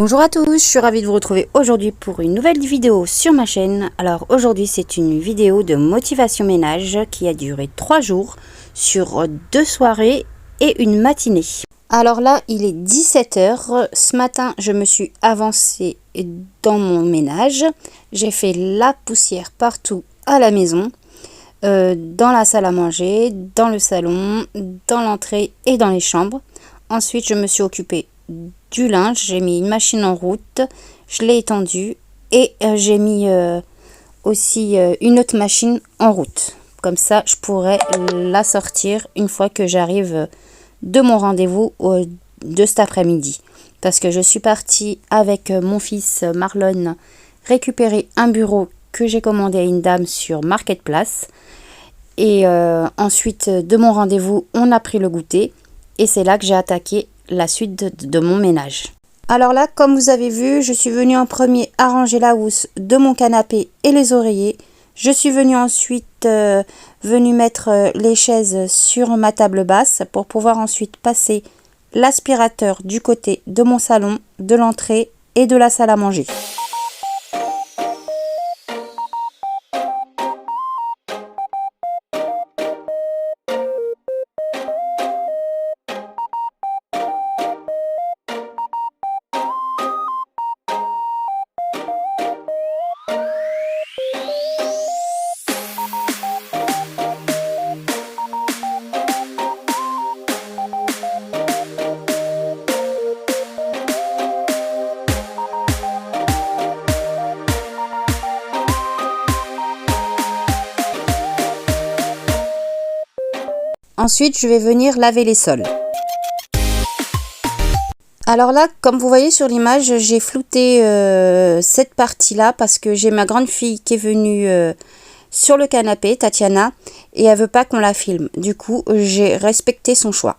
Bonjour à tous, je suis ravie de vous retrouver aujourd'hui pour une nouvelle vidéo sur ma chaîne. Alors aujourd'hui c'est une vidéo de motivation ménage qui a duré 3 jours sur 2 soirées et une matinée. Alors là il est 17 h, ce matin je me suis avancée dans mon ménage, j'ai fait la poussière partout à la maison, dans la salle à manger, dans le salon, dans l'entrée et dans les chambres. Ensuite je me suis occupée du linge, j'ai mis une machine en route, je l'ai étendue et j'ai mis aussi une autre machine en route. Comme ça, je pourrais la sortir une fois que j'arrive de mon rendez-vous de cet après-midi. Parce que je suis partie avec mon fils Marlon récupérer un bureau que j'ai commandé à une dame sur Marketplace. Et ensuite de mon rendez-vous, on a pris le goûter et c'est là que j'ai attaqué la suite de mon ménage. Alors là, comme vous avez vu, je suis venue en premier arranger la housse de mon canapé et les oreillers. Je suis venue ensuite mettre les chaises sur ma table basse pour pouvoir ensuite passer l'aspirateur du côté de mon salon, de l'entrée et de la salle à manger. Ensuite, je vais venir laver les sols. Alors là, comme vous voyez sur l'image, j'ai flouté cette partie-là parce que j'ai ma grande fille qui est venue sur le canapé, Tatiana, et elle veut pas qu'on la filme. Du coup, j'ai respecté son choix.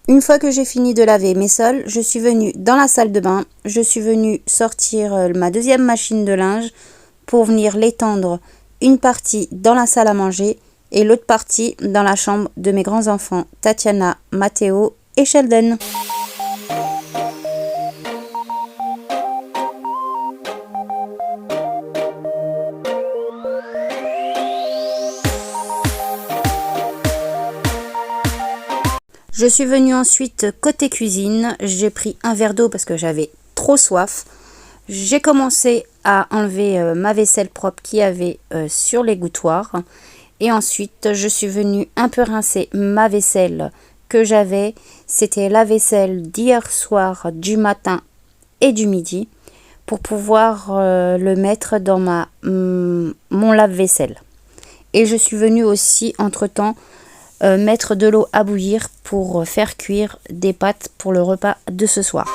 Une fois que j'ai fini de laver mes sols, je suis venue dans la salle de bain. Je suis venue sortir ma deuxième machine de linge pour venir l'étendre une partie dans la salle à manger et l'autre partie dans la chambre de mes grands-enfants, Tatiana, Matteo et Sheldon. Je suis venue ensuite côté cuisine, j'ai pris un verre d'eau parce que j'avais trop soif. J'ai commencé à enlever ma vaisselle propre qu'il y avait sur l'égouttoir. Et ensuite, je suis venue un peu rincer ma vaisselle que j'avais. C'était la vaisselle d'hier soir, du matin et du midi pour pouvoir le mettre dans mon lave-vaisselle. Et je suis venue aussi entre-temps mettre de l'eau à bouillir pour faire cuire des pâtes pour le repas de ce soir.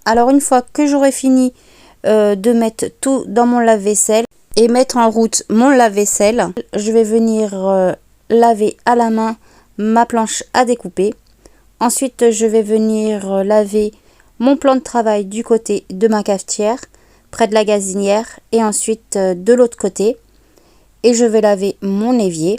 Alors une fois que j'aurai fini de mettre tout dans mon lave-vaisselle et mettre en route mon lave-vaisselle, je vais venir laver à la main ma planche à découper. Ensuite, je vais venir laver mon plan de travail du côté de ma cafetière, près de la gazinière, et ensuite de l'autre côté. Et je vais laver mon évier.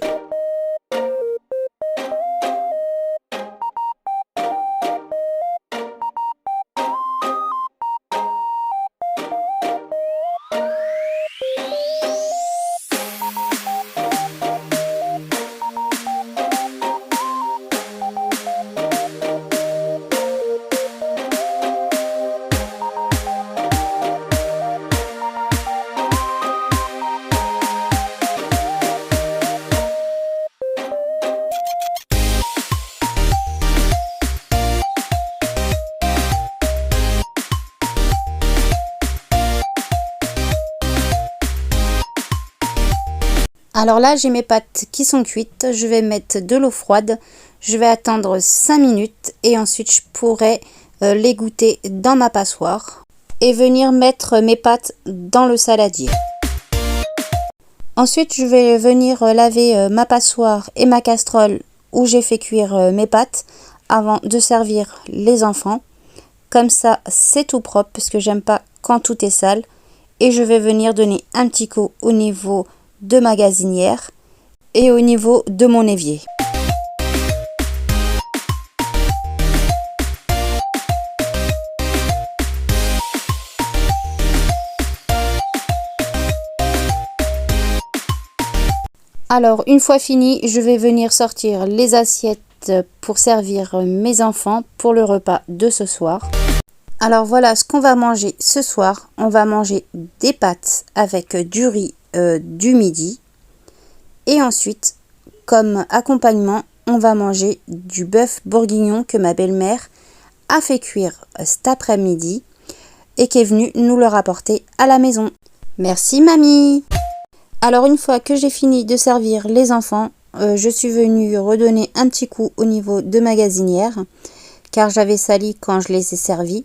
Alors là, j'ai mes pâtes qui sont cuites. Je vais mettre de l'eau froide. Je vais attendre 5 minutes et ensuite je pourrai les goûter dans ma passoire et venir mettre mes pâtes dans le saladier. Ensuite, je vais venir laver ma passoire et ma casserole où j'ai fait cuire mes pâtes avant de servir les enfants. Comme ça, c'est tout propre parce que j'aime pas quand tout est sale. Et je vais venir donner un petit coup au niveau de ma gazinière et au niveau de mon évier. Alors, une fois fini, je vais venir sortir les assiettes pour servir mes enfants pour le repas de ce soir. Alors voilà ce qu'on va manger ce soir. On va manger des pâtes avec du riz du midi. Et ensuite, comme accompagnement, on va manger du bœuf bourguignon que ma belle-mère a fait cuire cet après-midi et qui est venue nous le rapporter à la maison. Merci mamie! Alors une fois que j'ai fini de servir les enfants, je suis venue redonner un petit coup au niveau de ma gazinière car j'avais sali quand je les ai servis.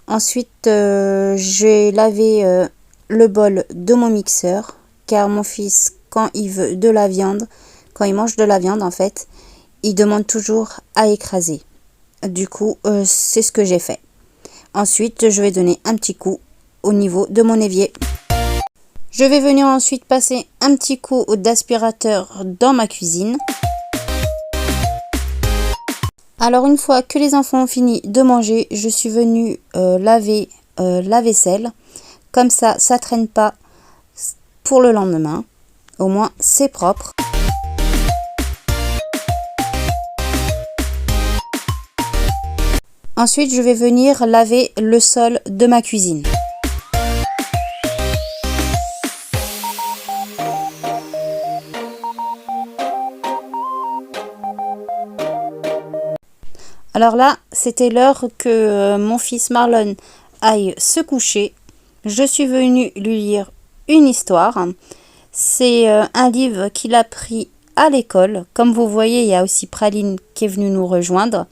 Ensuite, j'ai lavé le bol de mon mixeur car mon fils, quand il veut de la viande, quand il mange de la viande en fait, il demande toujours à écraser. Du coup, c'est ce que j'ai fait. Ensuite, je vais donner un petit coup au niveau de mon évier. Je vais venir ensuite passer un petit coup d'aspirateur dans ma cuisine. Alors une fois que les enfants ont fini de manger, je suis venue laver la vaisselle. Comme ça traîne pas pour le lendemain. Au moins c'est propre. Ensuite je vais venir laver le sol de ma cuisine. Alors là, c'était l'heure que mon fils Marlon aille se coucher. Je suis venue lui lire une histoire. C'est un livre qu'il a pris à l'école. Comme vous voyez, il y a aussi Praline qui est venue nous rejoindre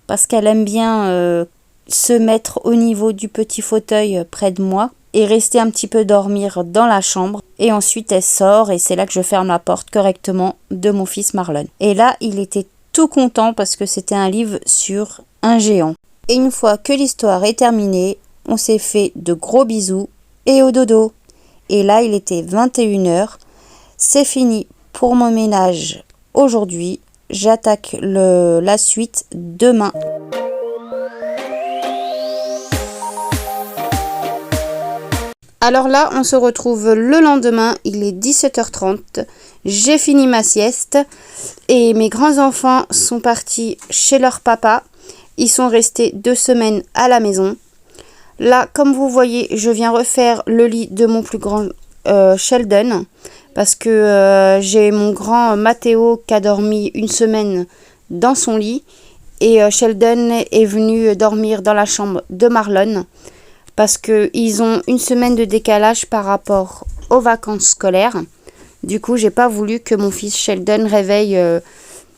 parce qu'elle aime bien se mettre au niveau du petit fauteuil près de moi et rester un petit peu dormir dans la chambre. Et ensuite, elle sort et c'est là que je ferme la porte correctement de mon fils Marlon. Et là, il était tout content parce que c'était un livre sur un géant. Et une fois que l'histoire est terminée, on s'est fait de gros bisous et au dodo. Et là, il était 21h. C'est fini pour mon ménage aujourd'hui. J'attaque la suite demain. Alors là, on se retrouve le lendemain, il est 17h30, j'ai fini ma sieste et mes grands-enfants sont partis chez leur papa. Ils sont restés 2 semaines à la maison. Là, comme vous voyez, je viens refaire le lit de mon plus grand Sheldon parce que j'ai mon grand Matteo qui a dormi 1 semaine dans son lit et Sheldon est venu dormir dans la chambre de Marlon. Parce qu'ils ont 1 semaine de décalage par rapport aux vacances scolaires. Du coup, j'ai pas voulu que mon fils Sheldon réveille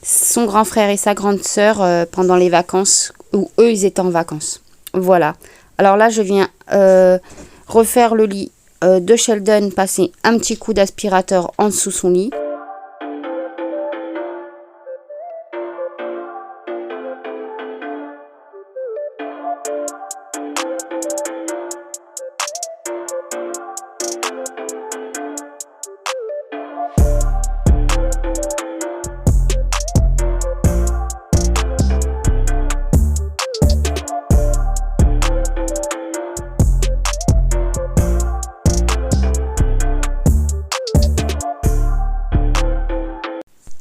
son grand frère et sa grande sœur pendant les vacances où eux, ils étaient en vacances. Voilà. Alors là, je viens refaire le lit de Sheldon, passer un petit coup d'aspirateur en dessous son lit.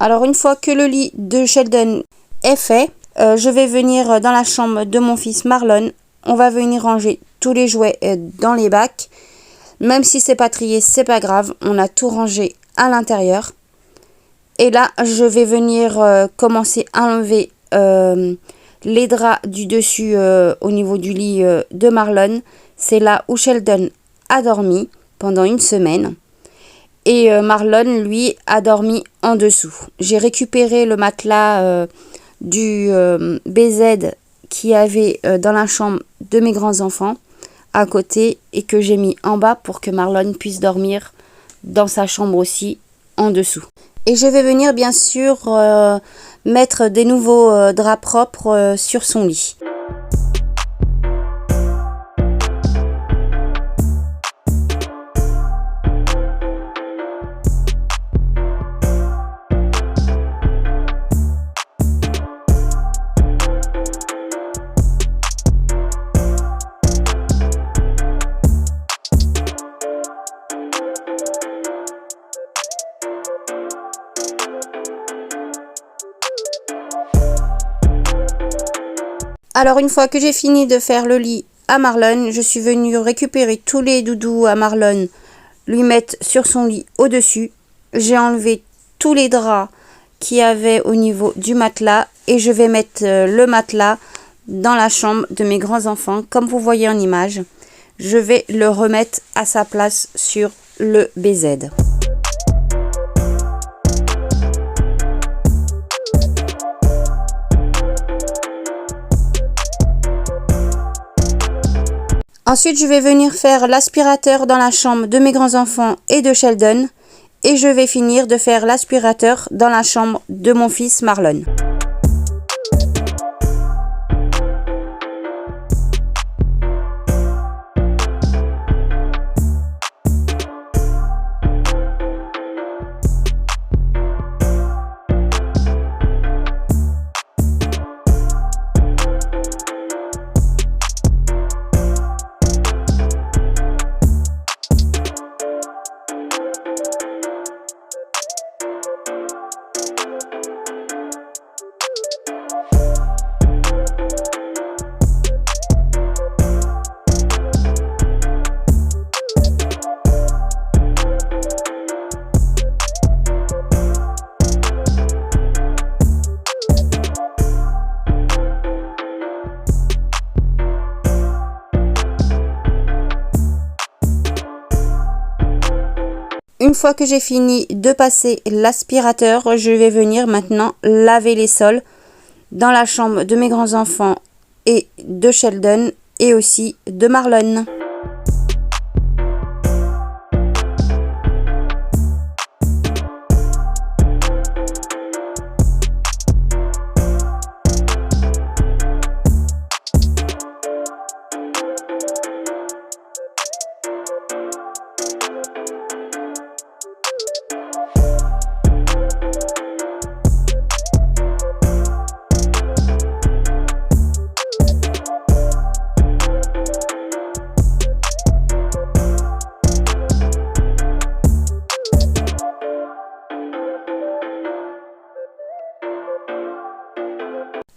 Alors une fois que le lit de Sheldon est fait, je vais venir dans la chambre de mon fils Marlon. On va venir ranger tous les jouets dans les bacs. Même si c'est pas trié, c'est pas grave. On a tout rangé à l'intérieur. Et là, je vais venir commencer à enlever les draps du dessus au niveau du lit de Marlon. C'est là où Sheldon a dormi pendant 1 semaine. Et Marlon, lui, a dormi en dessous. J'ai récupéré le matelas du BZ qui avait dans la chambre de mes grands-enfants à côté et que j'ai mis en bas pour que Marlon puisse dormir dans sa chambre aussi en dessous. Et je vais venir bien sûr mettre des nouveaux draps propres sur son lit. Alors une fois que j'ai fini de faire le lit à Marlon, je suis venue récupérer tous les doudous à Marlon, lui mettre sur son lit au-dessus. J'ai enlevé tous les draps qu'il y avait au niveau du matelas et je vais mettre le matelas dans la chambre de mes grands-enfants. Comme vous voyez en image, je vais le remettre à sa place sur le BZ. Ensuite, je vais venir faire l'aspirateur dans la chambre de mes grands-enfants et de Sheldon. Et je vais finir de faire l'aspirateur dans la chambre de mon fils Marlon. Une fois que j'ai fini de passer l'aspirateur, je vais venir maintenant laver les sols dans la chambre de mes grands-enfants et de Sheldon et aussi de Marlon.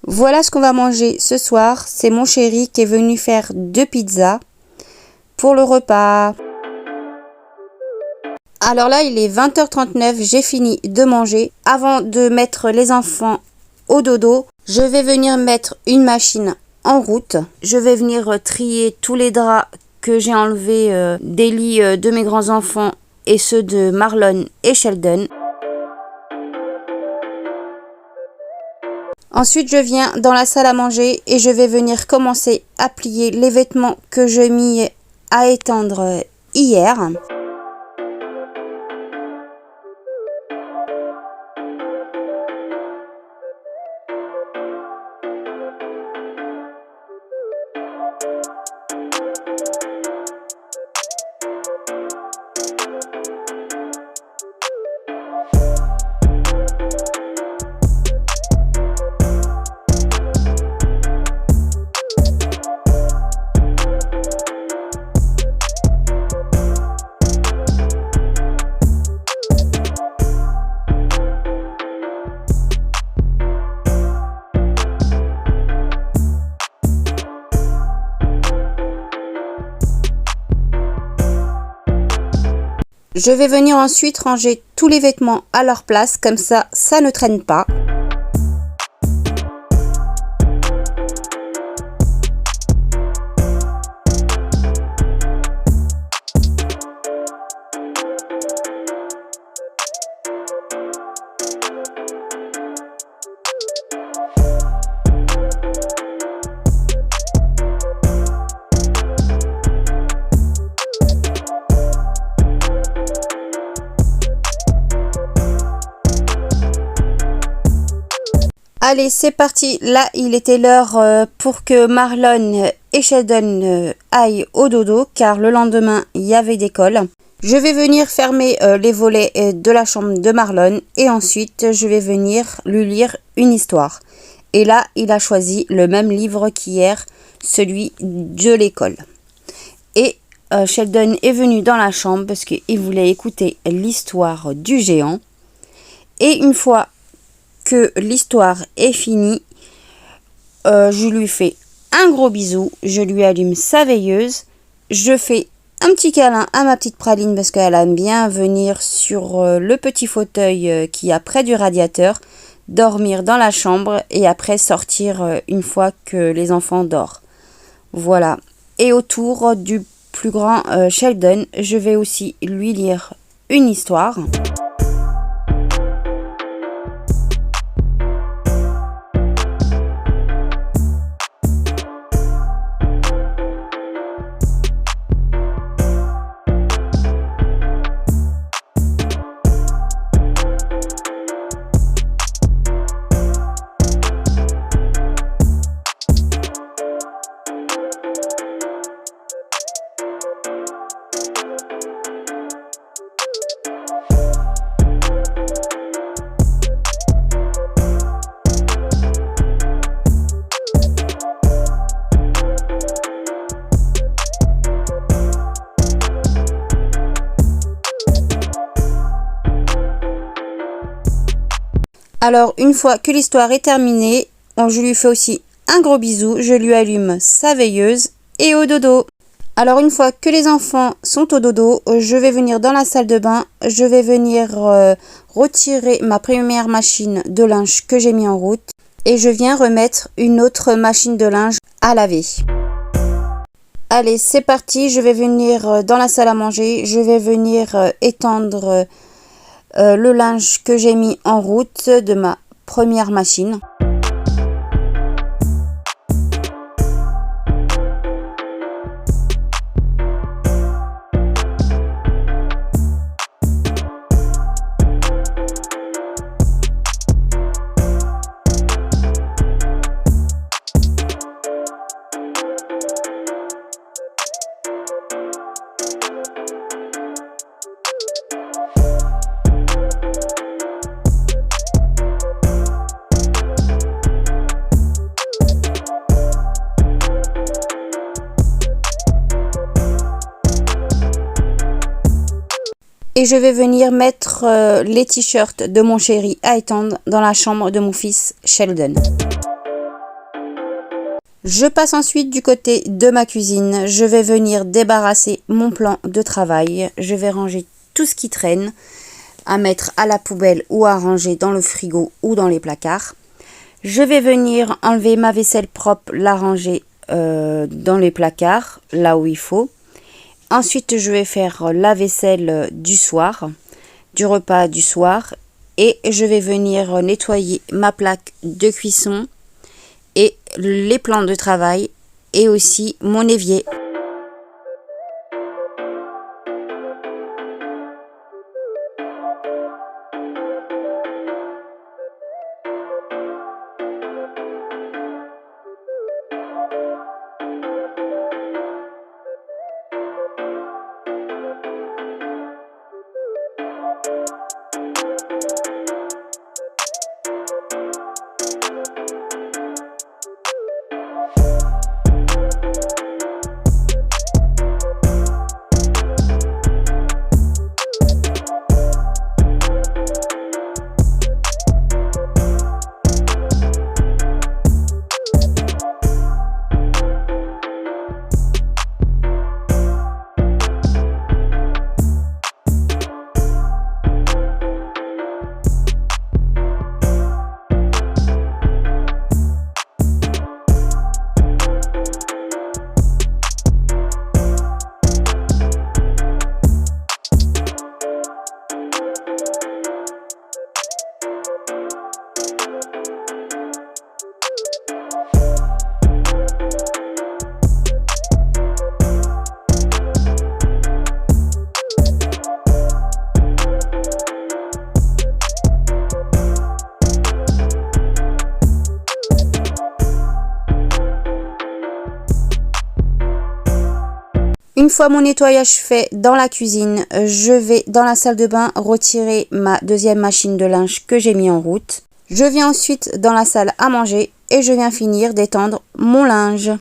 Voilà ce qu'on va manger ce soir. C'est mon chéri qui est venu faire 2 pizzas pour le repas. Alors là, il est 20h39, j'ai fini de manger. Avant de mettre les enfants au dodo, je vais venir mettre une machine en route. Je vais venir trier tous les draps que j'ai enlevés des lits de mes grands-enfants et ceux de Marlon et Sheldon. Ensuite, je viens dans la salle à manger et je vais venir commencer à plier les vêtements que j'ai mis à étendre hier. Je vais venir ensuite ranger tous les vêtements à leur place, comme ça ne traîne pas. Allez, c'est parti. Là, il était l'heure pour que Marlon et Sheldon aillent au dodo, car le lendemain, il y avait d'école. Je vais venir fermer les volets de la chambre de Marlon et ensuite, je vais venir lui lire une histoire. Et là, il a choisi le même livre qu'hier, celui de l'école. Et Sheldon est venu dans la chambre parce qu'il voulait écouter l'histoire du géant. Et une fois que l'histoire est finie, je lui fais un gros bisou, je lui allume sa veilleuse, je fais un petit câlin à ma petite praline parce qu'elle aime bien venir sur le petit fauteuil qui est près du radiateur, dormir dans la chambre et après sortir une fois que les enfants dorment. Voilà. Et autour du plus grand Sheldon, je vais aussi lui lire une histoire. Alors, une fois que l'histoire est terminée, je lui fais aussi un gros bisou, je lui allume sa veilleuse et au dodo. Alors, une fois que les enfants sont au dodo, je vais venir dans la salle de bain, je vais venir retirer ma première machine de linge que j'ai mis en route et je viens remettre une autre machine de linge à laver. Allez, c'est parti, je vais venir dans la salle à manger, je vais venir étendre le linge que j'ai mis en route de ma première machine. Et je vais venir mettre les t-shirts de mon chéri à étendre dans la chambre de mon fils Sheldon. Je passe ensuite du côté de ma cuisine. Je vais venir débarrasser mon plan de travail. Je vais ranger tout ce qui traîne à mettre à la poubelle ou à ranger dans le frigo ou dans les placards. Je vais venir enlever ma vaisselle propre, la ranger dans les placards, là où il faut. Ensuite, je vais faire la vaisselle du soir, du repas du soir. Et je vais venir nettoyer ma plaque de cuisson et les plans de travail et aussi mon évier. fois mon nettoyage fait dans la cuisine, je vais dans la salle de bain retirer ma deuxième machine de linge que j'ai mis en route. Je viens ensuite dans la salle à manger et je viens finir d'étendre mon linge.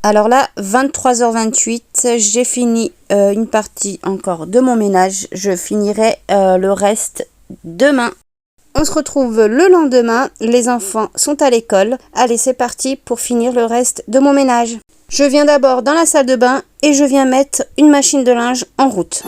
Alors là, 23h28, j'ai fini une partie encore de mon ménage. Je finirai le reste demain. On se retrouve le lendemain. Les enfants sont à l'école. Allez, c'est parti pour finir le reste de mon ménage. Je viens d'abord dans la salle de bain et je viens mettre une machine de linge en route.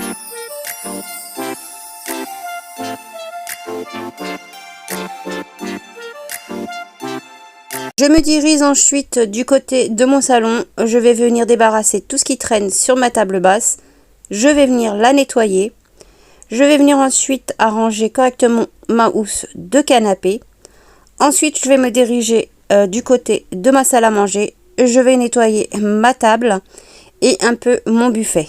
Je me dirige ensuite du côté de mon salon. Je vais venir débarrasser tout ce qui traîne sur ma table basse. Je vais venir la nettoyer. Je vais venir ensuite arranger correctement ma housse de canapé. Ensuite, je vais me diriger du côté de ma salle à manger. Je vais nettoyer ma table et un peu mon buffet.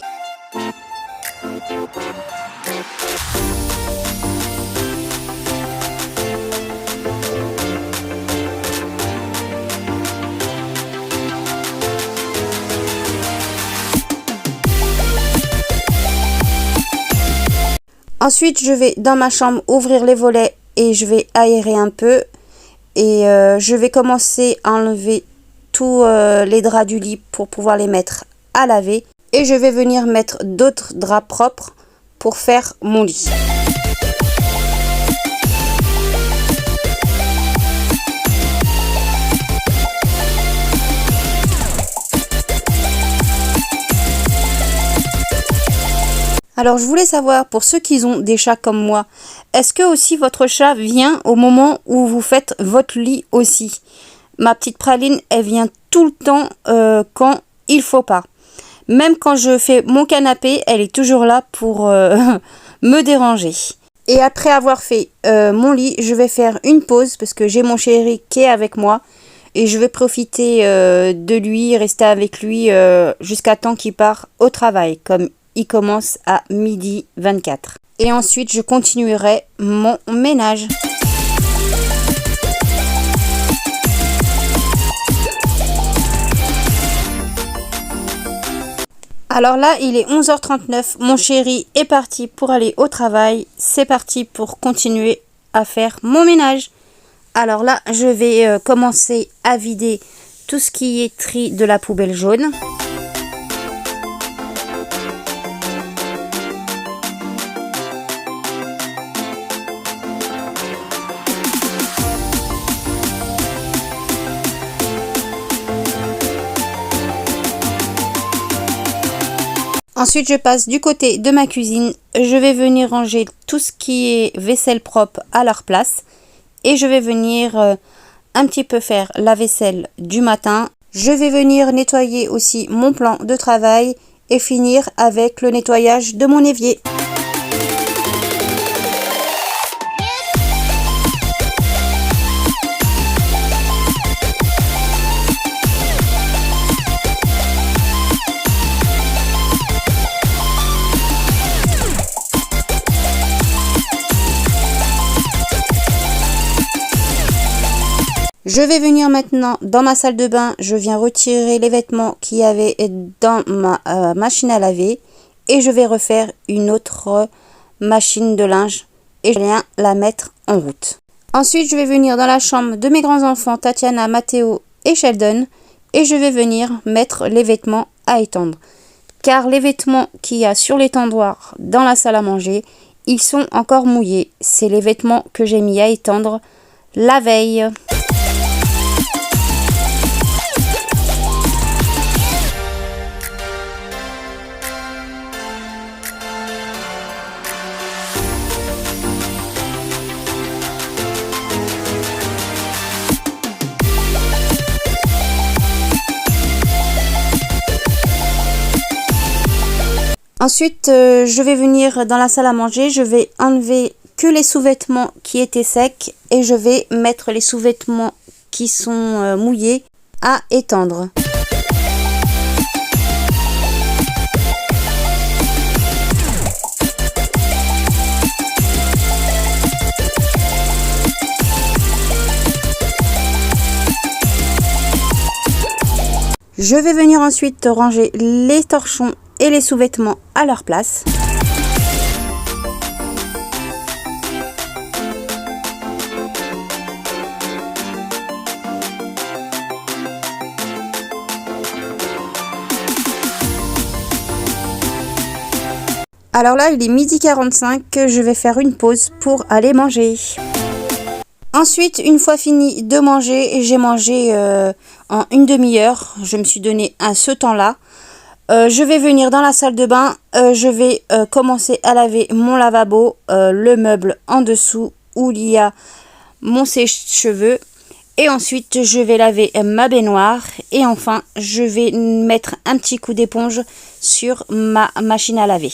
Ensuite, je vais dans ma chambre ouvrir les volets et je vais aérer un peu. Et je vais commencer à enlever tous les draps du lit pour pouvoir les mettre à laver. Et je vais venir mettre d'autres draps propres pour faire mon lit. Alors, je voulais savoir, pour ceux qui ont des chats comme moi, est-ce que aussi votre chat vient au moment où vous faites votre lit aussi? Ma petite praline, elle vient tout le temps quand il faut pas. Même quand je fais mon canapé, elle est toujours là pour me déranger. Et après avoir fait mon lit, je vais faire une pause parce que j'ai mon chéri qui est avec moi. Et je vais profiter de lui, rester avec lui jusqu'à temps qu'il part au travail, comme il commence à 12h24. Et ensuite, je continuerai mon ménage. Alors là, il est 11h39. Mon chéri est parti pour aller au travail. C'est parti pour continuer à faire mon ménage. Alors là, je vais commencer à vider tout ce qui est tri de la poubelle jaune. Ensuite, je passe du côté de ma cuisine. Je vais venir ranger tout ce qui est vaisselle propre à leur place. Et je vais venir un petit peu faire la vaisselle du matin. Je vais venir nettoyer aussi mon plan de travail et finir avec le nettoyage de mon évier. Je vais venir maintenant dans ma salle de bain. Je viens retirer les vêtements qu'il y avait dans ma machine à laver. Et je vais refaire une autre machine de linge. Et je viens la mettre en route. Ensuite, je vais venir dans la chambre de mes grands-enfants, Tatiana, Matteo et Sheldon. Et je vais venir mettre les vêtements à étendre. Car les vêtements qu'il y a sur l'étendoir dans la salle à manger, ils sont encore mouillés. C'est les vêtements que j'ai mis à étendre la veille. Ensuite, je vais venir dans la salle à manger, je vais enlever que les sous-vêtements qui étaient secs et je vais mettre les sous-vêtements qui sont mouillés à étendre. Je vais venir ensuite ranger les torchons et les sous-vêtements à leur place. Alors là, il est 12h45, je vais faire une pause pour aller manger. Ensuite, une fois fini de manger, j'ai mangé en une demi-heure. Je me suis donné ce temps-là. Je vais venir dans la salle de bain. Je vais commencer à laver mon lavabo, le meuble en dessous où il y a mon sèche-cheveux. Et ensuite, je vais laver ma baignoire. Et enfin, je vais mettre un petit coup d'éponge sur ma machine à laver.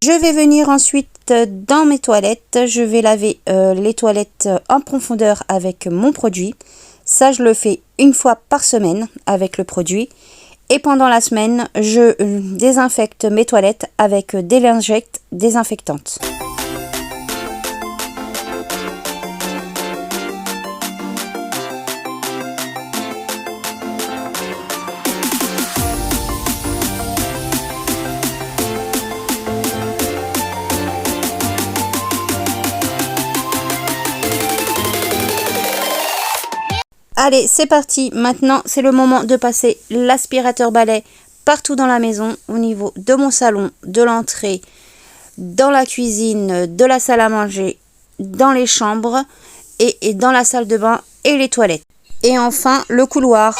Je vais venir ensuite dans mes toilettes. Je vais laver les toilettes en profondeur avec mon produit. Ça, je le fais une fois par semaine avec le produit. Et pendant la semaine, je désinfecte mes toilettes avec des lingettes désinfectantes. Allez, c'est parti. Maintenant, c'est le moment de passer l'aspirateur balai partout dans la maison, au niveau de mon salon, de l'entrée, dans la cuisine, de la salle à manger, dans les chambres et dans la salle de bain et les toilettes. Et enfin, le couloir.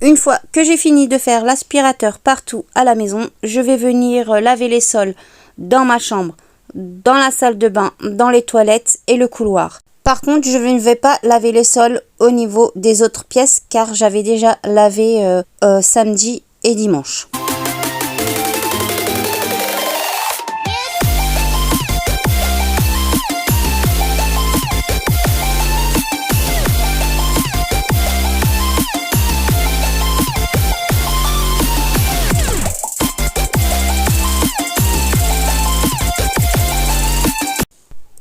Une fois que j'ai fini de faire l'aspirateur partout à la maison, je vais venir laver les sols dans ma chambre, dans la salle de bain, dans les toilettes et le couloir. Par contre, je ne vais pas laver les sols au niveau des autres pièces car j'avais déjà lavé samedi et dimanche.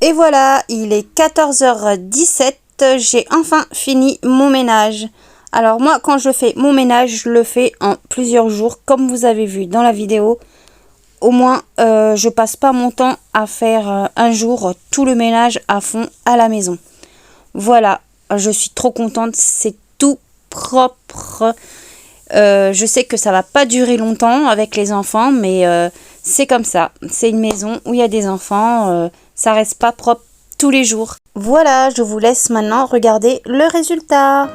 Et voilà, il est 14h17, j'ai enfin fini mon ménage. Alors moi, quand je fais mon ménage, je le fais en plusieurs jours, comme vous avez vu dans la vidéo. Au moins, je passe pas mon temps à faire un jour tout le ménage à fond à la maison. Voilà, je suis trop contente, c'est tout propre. Je sais que ça va pas durer longtemps avec les enfants, mais c'est comme ça. C'est une maison où il y a des enfants, ça reste pas propre tous les jours. Voilà, je vous laisse maintenant regarder le résultat.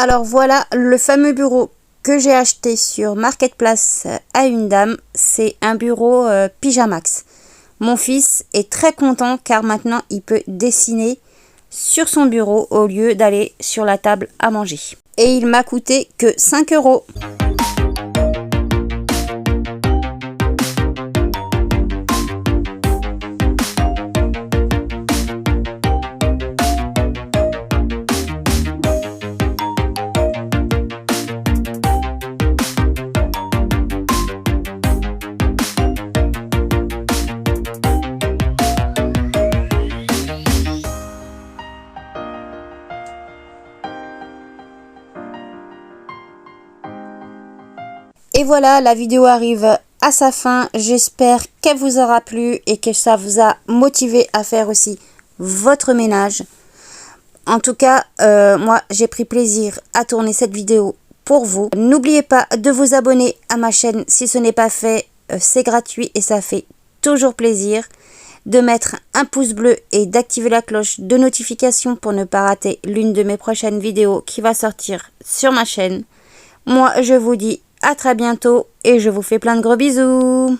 Alors voilà le fameux bureau que j'ai acheté sur Marketplace à une dame. C'est un bureau Pyjamax. Mon fils est très content car maintenant il peut dessiner sur son bureau au lieu d'aller sur la table à manger. Et il m'a coûté que 5 €. Et voilà, la vidéo arrive à sa fin. J'espère qu'elle vous aura plu et que ça vous a motivé à faire aussi votre ménage. En tout cas, moi, j'ai pris plaisir à tourner cette vidéo pour vous. N'oubliez pas de vous abonner à ma chaîne si ce n'est pas fait. C'est gratuit et ça fait toujours plaisir. De mettre un pouce bleu et d'activer la cloche de notification pour ne pas rater l'une de mes prochaines vidéos qui va sortir sur ma chaîne. Moi, je vous dis à très bientôt et je vous fais plein de gros bisous.